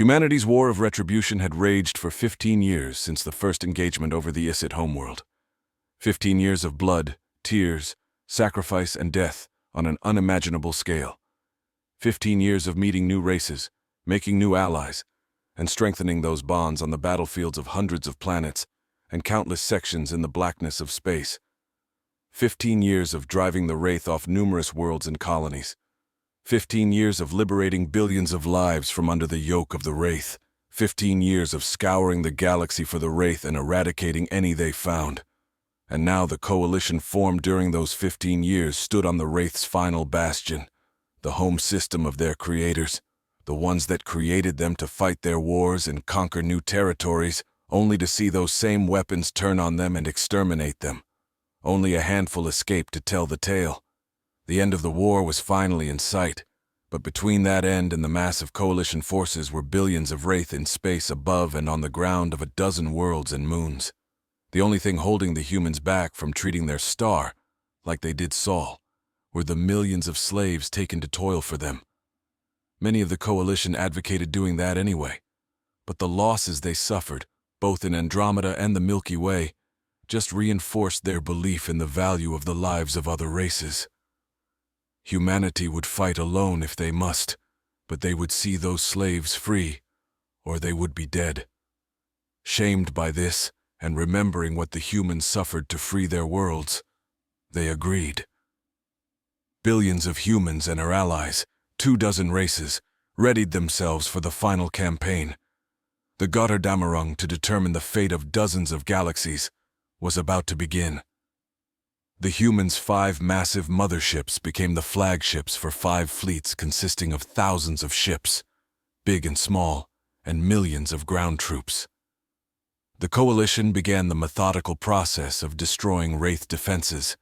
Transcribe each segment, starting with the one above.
Humanity's war of retribution had raged for 15 years since the first engagement over the Isset homeworld. 15 years of blood, tears, sacrifice, and death on an unimaginable scale. 15 years of meeting new races, making new allies, and strengthening those bonds on the battlefields of hundreds of planets and countless sections in the blackness of space. 15 years of driving the Wraith off numerous worlds and colonies. 15 years of liberating billions of lives from under the yoke of the Wraith. 15 years of scouring the galaxy for the Wraith and eradicating any they found. And now the coalition formed during those 15 years stood on the Wraith's final bastion, the home system of their creators, the ones that created them to fight their wars and conquer new territories, only to see those same weapons turn on them and exterminate them. Only a handful escaped to tell the tale. The end of the war was finally in sight, but between that end and the massive coalition forces were billions of Wraith in space above and on the ground of a dozen worlds and moons. The only thing holding the humans back from treating their star, like they did Saul, were the millions of slaves taken to toil for them. Many of the coalition advocated doing that anyway, but the losses they suffered, both in Andromeda and the Milky Way, just reinforced their belief in the value of the lives of other races. Humanity would fight alone if they must, but they would see those slaves free, or they would be dead. Shamed by this, and remembering what the humans suffered to free their worlds, they agreed. Billions of humans and our allies, 24 races, readied themselves for the final campaign. The Götterdämmerung to determine the fate of dozens of galaxies was about to begin. The humans' 5 massive motherships became the flagships for 5 fleets consisting of thousands of ships, big and small, and millions of ground troops. The coalition began the methodical process of destroying Wraith defenses,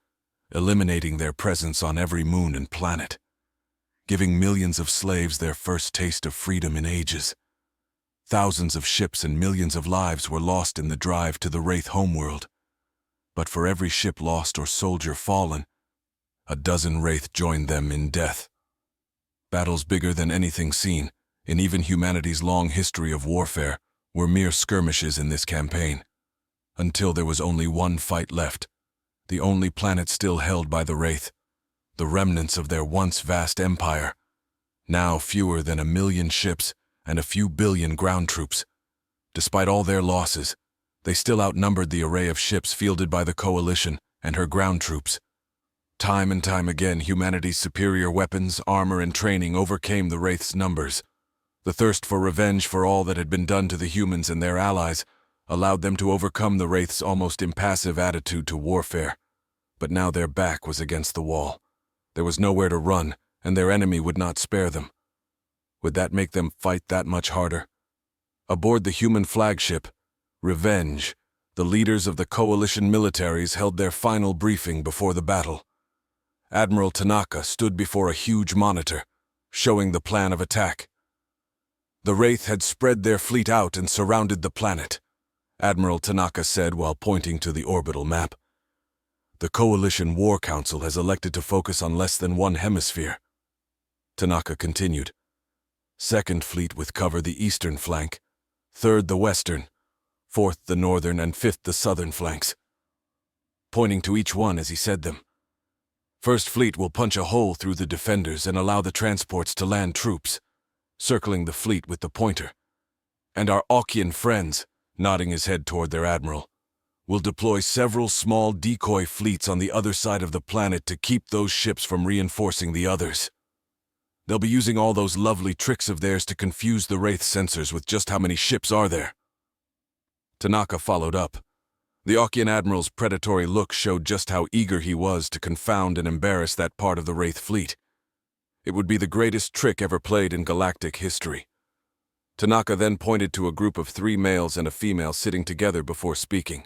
eliminating their presence on every moon and planet, giving millions of slaves their first taste of freedom in ages. Thousands of ships and millions of lives were lost in the drive to the Wraith homeworld. But for every ship lost or soldier fallen, a dozen Wraith joined them in death. Battles bigger than anything seen, in even humanity's long history of warfare, were mere skirmishes in this campaign, until there was only one fight left, the only planet still held by the Wraith, the remnants of their once vast empire, now fewer than 1 million ships and a few billion ground troops. Despite all their losses, they still outnumbered the array of ships fielded by the coalition and her ground troops. Time and time again, humanity's superior weapons, armor, and training overcame the Wraith's numbers. The thirst for revenge for all that had been done to the humans and their allies allowed them to overcome the Wraith's almost impassive attitude to warfare. But now their back was against the wall. There was nowhere to run, and their enemy would not spare them. Would that make them fight that much harder? Aboard the human flagship, Revenge, the leaders of the coalition militaries held their final briefing before the battle. Admiral Tanaka stood before a huge monitor, showing the plan of attack. The Wraith had spread their fleet out and surrounded the planet, Admiral Tanaka said while pointing to the orbital map. The Coalition War Council has elected to focus on less than one hemisphere. Tanaka continued. 2nd Fleet would cover the eastern flank, 3rd the western, 4th the northern, and 5th the southern flanks, pointing to each one as he said them. 1st Fleet will punch a hole through the defenders and allow the transports to land troops, circling the fleet with the pointer. And our Aukian friends, nodding his head toward their admiral, will deploy several small decoy fleets on the other side of the planet to keep those ships from reinforcing the others. They'll be using all those lovely tricks of theirs to confuse the Wraith sensors with just how many ships are there. Tanaka followed up. The Aukian admiral's predatory look showed just how eager he was to confound and embarrass that part of the Wraith fleet. It would be the greatest trick ever played in galactic history. Tanaka then pointed to a group of 3 males and a female sitting together before speaking.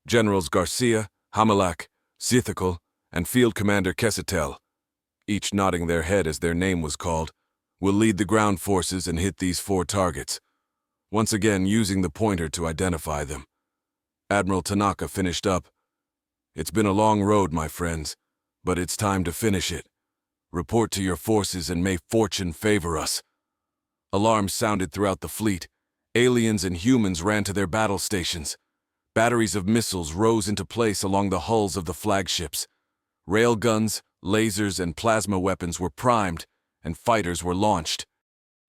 Generals Garcia, Hamelak, Zithical, and Field Commander Kesetel, each nodding their head as their name was called, will lead the ground forces and hit these 4 targets, once again using the pointer to identify them. Admiral Tanaka finished up. It's been a long road, my friends, but it's time to finish it. Report to your forces and may fortune favor us. Alarms sounded throughout the fleet. Aliens and humans ran to their battle stations. Batteries of missiles rose into place along the hulls of the flagships. Railguns, lasers, and plasma weapons were primed, and fighters were launched.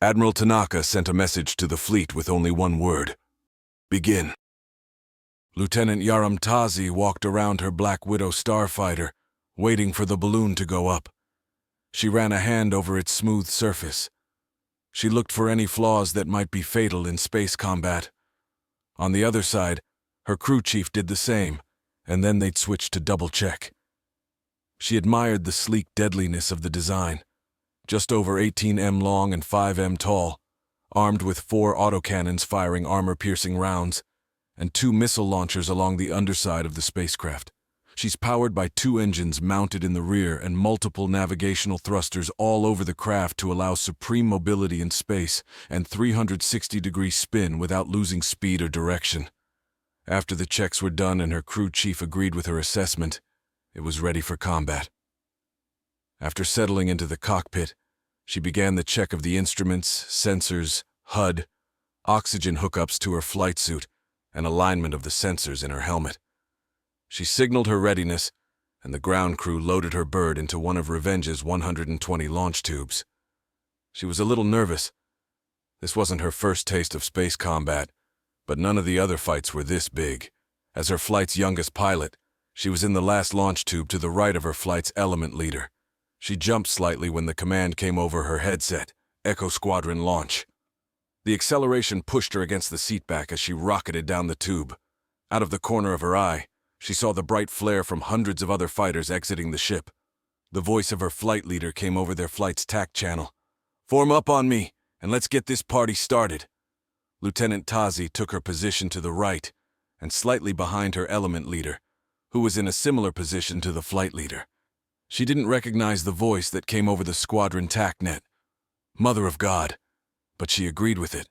Admiral Tanaka sent a message to the fleet with only one word: begin. Lieutenant Yaramtazi walked around her Black Widow starfighter, waiting for the balloon to go up. She ran a hand over its smooth surface. She looked for any flaws that might be fatal in space combat. On the other side, her crew chief did the same, and then they'd switch to double-check. She admired the sleek deadliness of the design, just over 18 m long and 5 m tall, armed with 4 autocannons firing armor-piercing rounds, and 2 missile launchers along the underside of the spacecraft. She's powered by 2 engines mounted in the rear and multiple navigational thrusters all over the craft to allow supreme mobility in space and 360-degree spin without losing speed or direction. After the checks were done and her crew chief agreed with her assessment, it was ready for combat. After settling into the cockpit, she began the check of the instruments, sensors, HUD, oxygen hookups to her flight suit, and alignment of the sensors in her helmet. She signaled her readiness, and the ground crew loaded her bird into one of Revenge's 120 launch tubes. She was a little nervous. This wasn't her first taste of space combat, but none of the other fights were this big. As her flight's youngest pilot, she was in the last launch tube to the right of her flight's element leader. She jumped slightly when the command came over her headset: Echo Squadron launch. The acceleration pushed her against the seatback as she rocketed down the tube. Out of the corner of her eye, she saw the bright flare from hundreds of other fighters exiting the ship. The voice of her flight leader came over their flight's TAC channel. "Form up on me, and let's get this party started." Lieutenant Tazi took her position to the right, and slightly behind her element leader, who was in a similar position to the flight leader. She didn't recognize the voice that came over the squadron TAC net. Mother of God. But she agreed with it.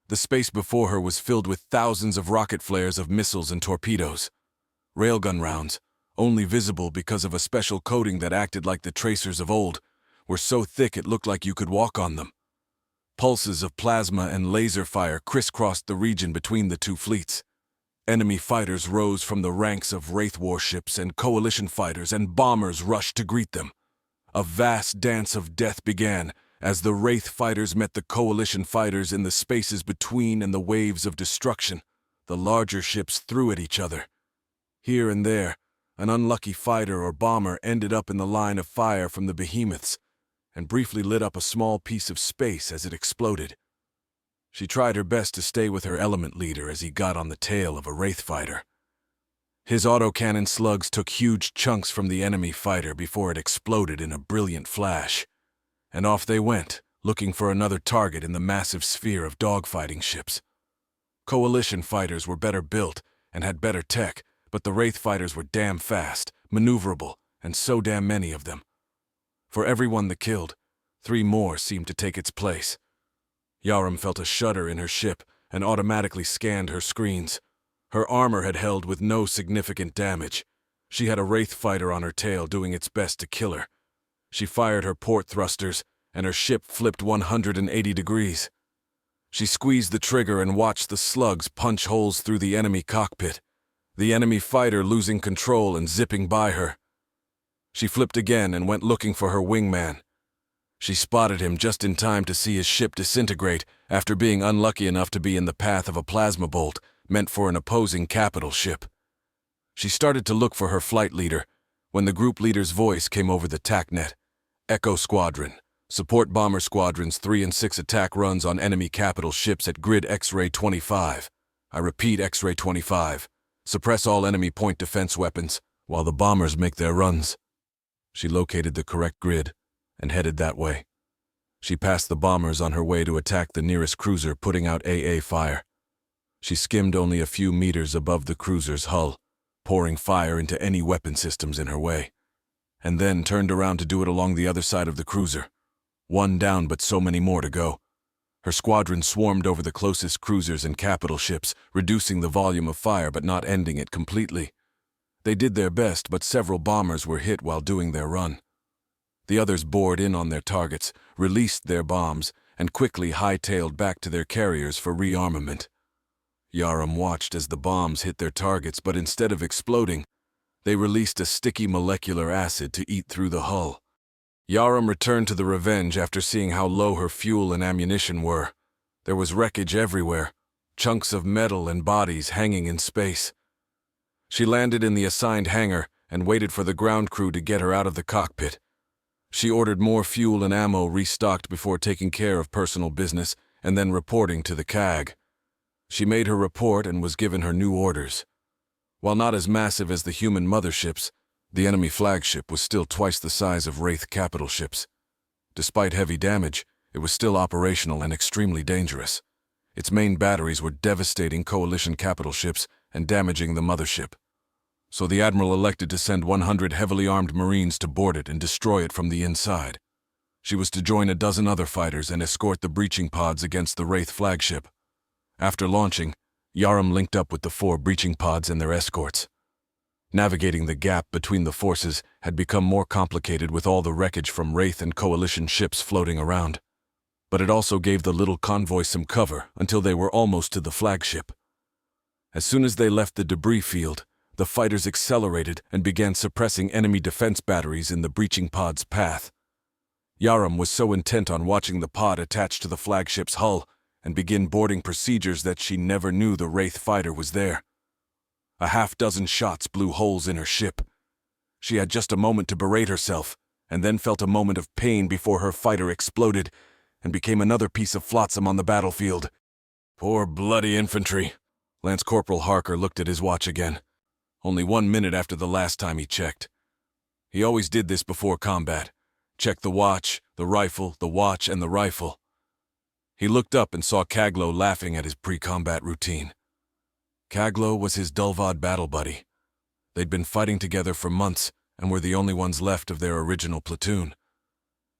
The space before her was filled with thousands of rocket flares of missiles and torpedoes. Railgun rounds, only visible because of a special coating that acted like the tracers of old, were so thick it looked like you could walk on them. Pulses of plasma and laser fire crisscrossed the region between the two fleets. Enemy fighters rose from the ranks of Wraith warships, and coalition fighters and bombers rushed to greet them. A vast dance of death began as the Wraith fighters met the coalition fighters in the spaces between, and the waves of destruction the larger ships threw at each other. Here and there, an unlucky fighter or bomber ended up in the line of fire from the behemoths and briefly lit up a small piece of space as it exploded. She tried her best to stay with her element leader as he got on the tail of a Wraith fighter. His autocannon slugs took huge chunks from the enemy fighter before it exploded in a brilliant flash. And off they went, looking for another target in the massive sphere of dogfighting ships. Coalition fighters were better built and had better tech, but the Wraith fighters were damn fast, maneuverable, and so damn many of them. For every one that killed, 3 more seemed to take its place. Yaram felt a shudder in her ship and automatically scanned her screens. Her armor had held with no significant damage. She had a Wraith fighter on her tail doing its best to kill her. She fired her port thrusters, and her ship flipped 180 degrees. She squeezed the trigger and watched the slugs punch holes through the enemy cockpit, the enemy fighter losing control and zipping by her. She flipped again and went looking for her wingman. She spotted him just in time to see his ship disintegrate after being unlucky enough to be in the path of a plasma bolt meant for an opposing capital ship. She started to look for her flight leader when the group leader's voice came over the TAC net. Echo Squadron. Support Bomber Squadrons 3 and 6 attack runs on enemy capital ships at grid X-ray 25. I repeat, X-ray 25. Suppress all enemy point defense weapons while the bombers make their runs. She located the correct grid and headed that way. She passed the bombers on her way to attack the nearest cruiser, putting out AA fire. She skimmed only a few meters above the cruiser's hull, pouring fire into any weapon systems in her way, and then turned around to do it along the other side of the cruiser. 1 down, but so many more to go. Her squadron swarmed over the closest cruisers and capital ships, reducing the volume of fire but not ending it completely. They did their best, but several bombers were hit while doing their run. The others bored in on their targets, released their bombs, and quickly hightailed back to their carriers for rearmament. Yaram watched as the bombs hit their targets, but instead of exploding, they released a sticky molecular acid to eat through the hull. Yaram returned to the Revenge after seeing how low her fuel and ammunition were. There was wreckage everywhere, chunks of metal and bodies hanging in space. She landed in the assigned hangar and waited for the ground crew to get her out of the cockpit. She ordered more fuel and ammo restocked before taking care of personal business and then reporting to the CAG. She made her report and was given her new orders. While not as massive as the human motherships, the enemy flagship was still twice the size of Wraith capital ships. Despite heavy damage, it was still operational and extremely dangerous. Its main batteries were devastating Coalition capital ships and damaging the mothership. So the Admiral elected to send 100 heavily armed Marines to board it and destroy it from the inside. She was to join a dozen other fighters and escort the breaching pods against the Wraith flagship. After launching, Yaram linked up with the 4 breaching pods and their escorts. Navigating the gap between the forces had become more complicated with all the wreckage from Wraith and Coalition ships floating around. But it also gave the little convoy some cover until they were almost to the flagship. As soon as they left the debris field, the fighters accelerated and began suppressing enemy defense batteries in the breaching pod's path. Yaram was so intent on watching the pod attached to the flagship's hull and begin boarding procedures that she never knew the Wraith fighter was there. A half-dozen shots blew holes in her ship. She had just a moment to berate herself, and then felt a moment of pain before her fighter exploded and became another piece of flotsam on the battlefield. Poor bloody infantry. Lance Corporal Harker looked at his watch again. Only 1 minute after the last time he checked. He always did this before combat. Check the watch, the rifle, the watch, and the rifle. He looked up and saw Kaglo laughing at his pre-combat routine. Kaglo was his Dulvad battle buddy. They'd been fighting together for months and were the only ones left of their original platoon.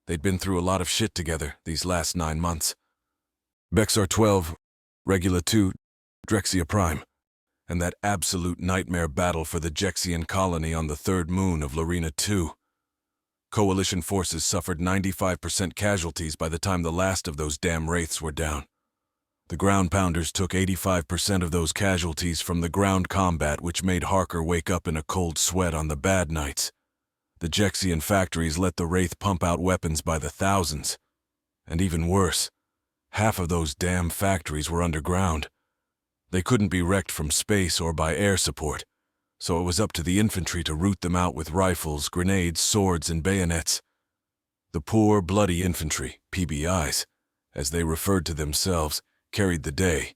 They'd been through a lot of shit together these last 9 months. Bexar 12, Regula 2, Drexia Prime, and that absolute nightmare battle for the Jexian colony on the 3rd moon of Lorena 2. Coalition forces suffered 95% casualties by the time the last of those damn Wraiths were down. The ground pounders took 85% of those casualties from the ground combat, which made Harker wake up in a cold sweat on the bad nights. The Jexian factories let the Wraith pump out weapons by the thousands. And even worse, half of those damn factories were underground. They couldn't be wrecked from space or by air support, so it was up to the infantry to root them out with rifles, grenades, swords, and bayonets. The poor, bloody infantry, PBIs, as they referred to themselves, carried the day,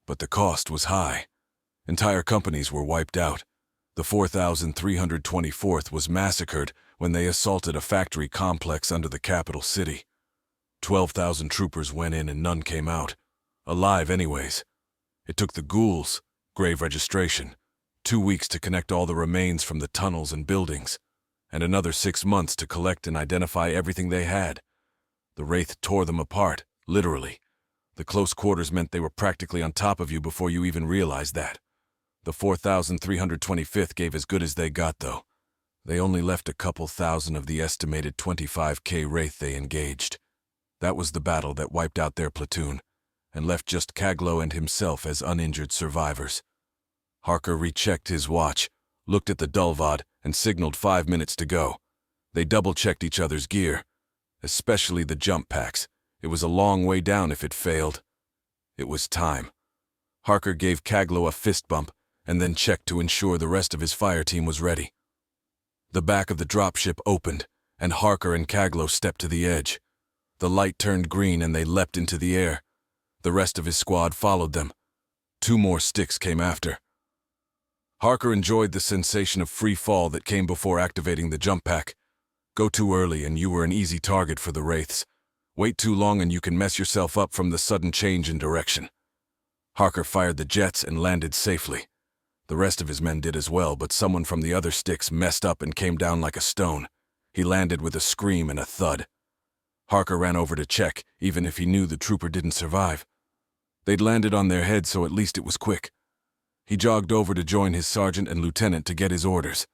but the cost was high. Entire companies were wiped out. The 4,324th was massacred when they assaulted a factory complex under the capital city. 12,000 troopers went in and none came out. Alive anyways. It took the ghouls, grave registration, 2 weeks to connect all the remains from the tunnels and buildings, and another 6 months to collect and identify everything they had. The Wraith tore them apart, literally. The close quarters meant they were practically on top of you before you even realized that. The 4,325th gave as good as they got, though. They only left a couple thousand of the estimated 25K Wraith they engaged. That was the battle that wiped out their platoon, and left just Kaglo and himself as uninjured survivors. Harker rechecked his watch, looked at the Dulvad, and signaled 5 minutes to go. They double-checked each other's gear, especially the jump packs. It was a long way down if it failed. It was time. Harker gave Kaglo a fist bump and then checked to ensure the rest of his fire team was ready. The back of the dropship opened, and Harker and Kaglo stepped to the edge. The light turned green and they leapt into the air. The rest of his squad followed them. 2 more sticks came after. Harker enjoyed the sensation of free fall that came before activating the jump pack. Go too early and you were an easy target for the Wraiths. Wait too long and you can mess yourself up from the sudden change in direction. Harker fired the jets and landed safely. The rest of his men did as well, but someone from the other sticks messed up and came down like a stone. He landed with a scream and a thud. Harker ran over to check, even if he knew the trooper didn't survive. They'd landed on their heads, so at least it was quick. He jogged over to join his sergeant and lieutenant to get his orders.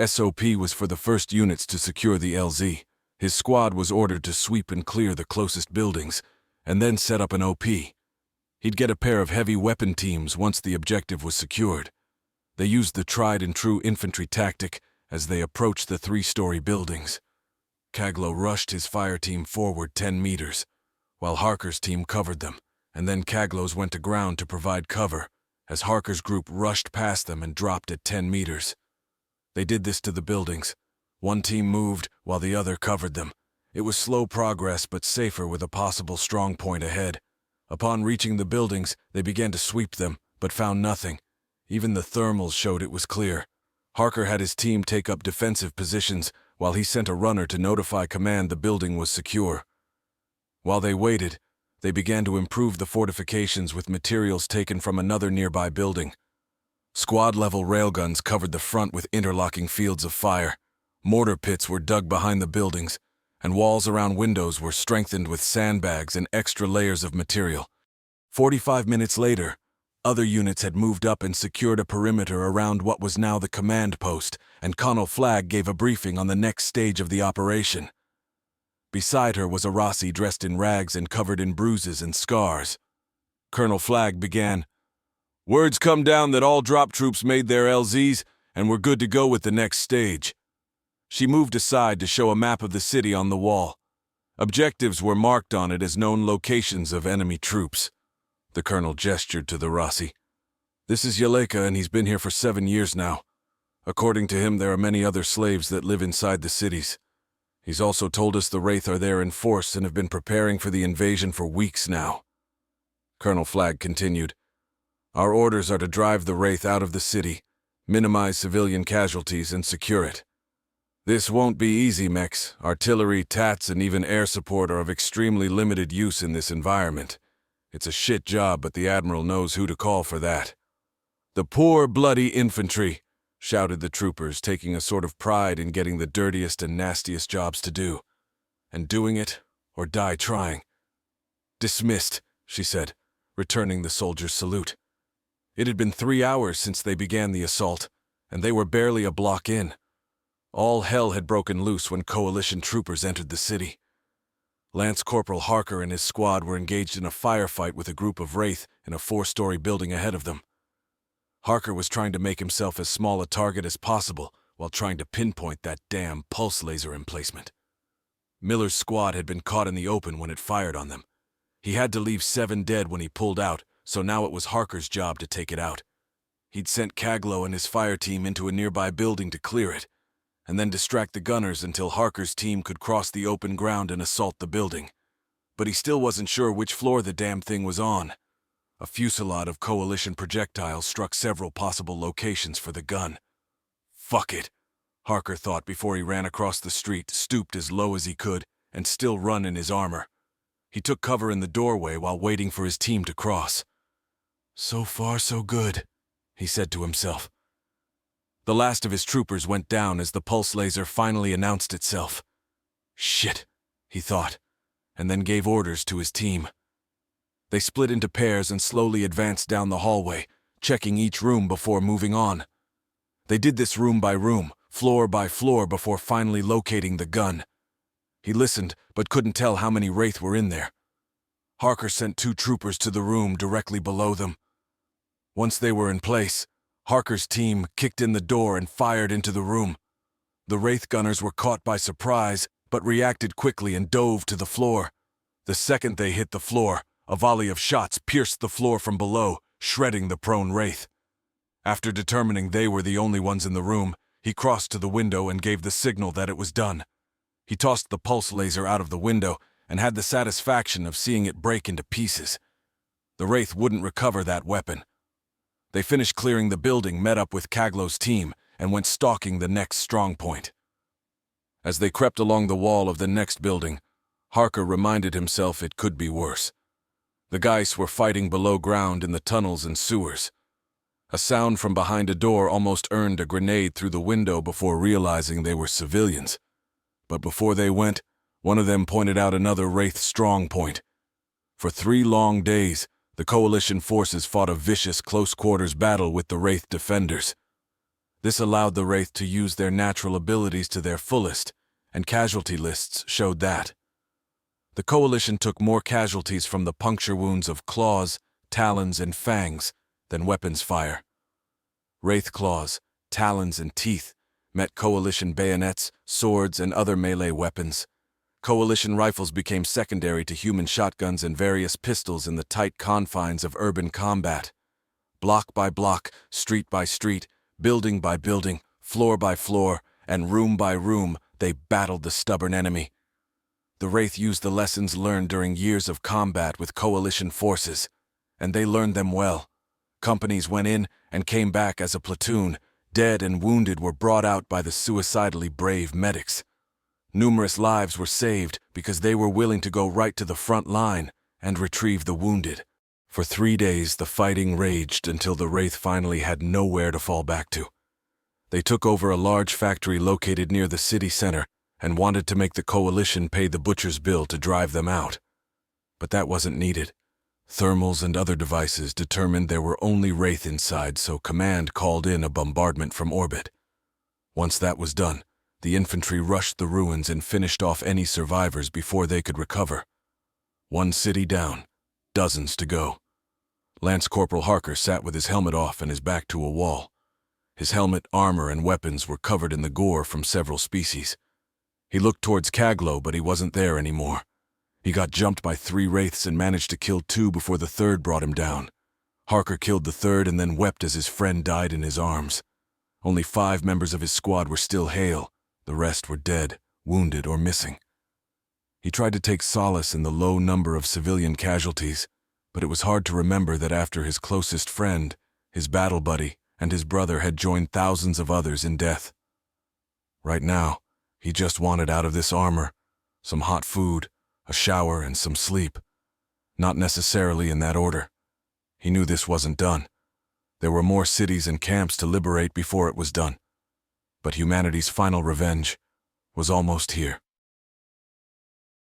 SOP was for the first units to secure the LZ. His squad was ordered to sweep and clear the closest buildings, and then set up an OP. He'd get a pair of heavy weapon teams once the objective was secured. They used the tried-and-true infantry tactic as they approached the 3-story buildings. Kaglo rushed his fire team forward 10 meters, while Harker's team covered them, and then Kaglo's went to ground to provide cover, as Harker's group rushed past them and dropped at 10 meters. They did this to the buildings. One team moved while the other covered them. It was slow progress but safer with a possible strong point ahead. Upon reaching the buildings, they began to sweep them, but found nothing. Even the thermals showed it was clear. Harker had his team take up defensive positions while he sent a runner to notify command the building was secure. While they waited, they began to improve the fortifications with materials taken from another nearby building. Squad-level railguns covered the front with interlocking fields of fire. Mortar pits were dug behind the buildings, and walls around windows were strengthened with sandbags and extra layers of material. 45 minutes later, other units had moved up and secured a perimeter around what was now the command post, and Colonel Flagg gave a briefing on the next stage of the operation. Beside her was a Rossi dressed in rags and covered in bruises and scars. Colonel Flagg began, "Words come down that all drop troops made their LZs and were good to go with the next stage." She moved aside to show a map of the city on the wall. Objectives were marked on it as known locations of enemy troops. The colonel gestured to the Rossi. "This is Yeleka, and he's been here for 7 years now. According to him, there are many other slaves that live inside the cities. He's also told us the Wraith are there in force and have been preparing for the invasion for weeks now." Colonel Flagg continued, "Our orders are to drive the Wraith out of the city, minimize civilian casualties, and secure it. This won't be easy, mechs. Artillery, TATs, and even air support are of extremely limited use in this environment. It's a shit job, but the Admiral knows who to call for that." "The poor, bloody infantry," shouted the troopers, taking a sort of pride in getting the dirtiest and nastiest jobs to do, and doing it or die trying. "Dismissed," she said, returning the soldiers' salute. It had been 3 hours since they began the assault, and they were barely a block in. All hell had broken loose when coalition troopers entered the city. Lance Corporal Harker and his squad were engaged in a firefight with a group of Wraith in a 4-story building ahead of them. Harker was trying to make himself as small a target as possible while trying to pinpoint that damn pulse laser emplacement. Miller's squad had been caught in the open when it fired on them. He had to leave 7 dead when he pulled out, so now it was Harker's job to take it out. He'd sent Kaglo and his fire team into a nearby building to clear it, and then distract the gunners until Harker's team could cross the open ground and assault the building. But he still wasn't sure which floor the damn thing was on. A fusillade of coalition projectiles struck several possible locations for the gun. "Fuck it," Harker thought before he ran across the street, stooped as low as he could, and still run in his armor. He took cover in the doorway while waiting for his team to cross. "So far, so good," he said to himself. The last of his troopers went down as the pulse laser finally announced itself. "Shit," he thought, and then gave orders to his team. They split into pairs and slowly advanced down the hallway, checking each room before moving on. They did this room by room, floor by floor before finally locating the gun. He listened, but couldn't tell how many Wraith were in there. Harker sent 2 troopers to the room directly below them. Once they were in place, Harker's team kicked in the door and fired into the room. The Wraith gunners were caught by surprise, but reacted quickly and dove to the floor. The second they hit the floor, a volley of shots pierced the floor from below, shredding the prone Wraith. After determining they were the only ones in the room, he crossed to the window and gave the signal that it was done. He tossed the pulse laser out of the window and had the satisfaction of seeing it break into pieces. The Wraith wouldn't recover that weapon. They finished clearing the building, met up with Kaglo's team, and went stalking the next strong point. As they crept along the wall of the next building, Harker reminded himself it could be worse. The Geist were fighting below ground in the tunnels and sewers. A sound from behind a door almost earned a grenade through the window before realizing they were civilians. But before they went, one of them pointed out another Wraith strong point. For 3 long days, the coalition forces fought a vicious close-quarters battle with the Wraith defenders. This allowed the Wraith to use their natural abilities to their fullest, and casualty lists showed that. The Coalition took more casualties from the puncture wounds of claws, talons, and fangs than weapons fire. Wraith claws, talons, and teeth met Coalition bayonets, swords, and other melee weapons. Coalition rifles became secondary to human shotguns and various pistols in the tight confines of urban combat. Block by block, street by street, building by building, floor by floor, and room by room, they battled the stubborn enemy. The Wraith used the lessons learned during years of combat with Coalition forces, and they learned them well. Companies went in and came back as a platoon. Dead and wounded were brought out by the suicidally brave medics. Numerous lives were saved because they were willing to go right to the front line and retrieve the wounded. For 3 days, the fighting raged until the Wraith finally had nowhere to fall back to. They took over a large factory located near the city center and wanted to make the Coalition pay the butcher's bill to drive them out. But that wasn't needed. Thermals and other devices determined there were only Wraith inside, so Command called in a bombardment from orbit. Once that was done, the infantry rushed the ruins and finished off any survivors before they could recover. 1 city down, dozens to go. Lance Corporal Harker sat with his helmet off and his back to a wall. His helmet, armor, and weapons were covered in the gore from several species. He looked towards Kaglo, but he wasn't there anymore. He got jumped by 3 Wraiths and managed to kill 2 before the 3rd brought him down. Harker killed the 3rd and then wept as his friend died in his arms. Only 5 members of his squad were still hale. The rest were dead, wounded, or missing. He tried to take solace in the low number of civilian casualties, but it was hard to remember that after his closest friend, his battle buddy, and his brother had joined thousands of others in death. Right now, he just wanted out of this armor, some hot food, a shower, and some sleep. Not necessarily in that order. He knew this wasn't done. There were more cities and camps to liberate before it was done. But humanity's final revenge was almost here.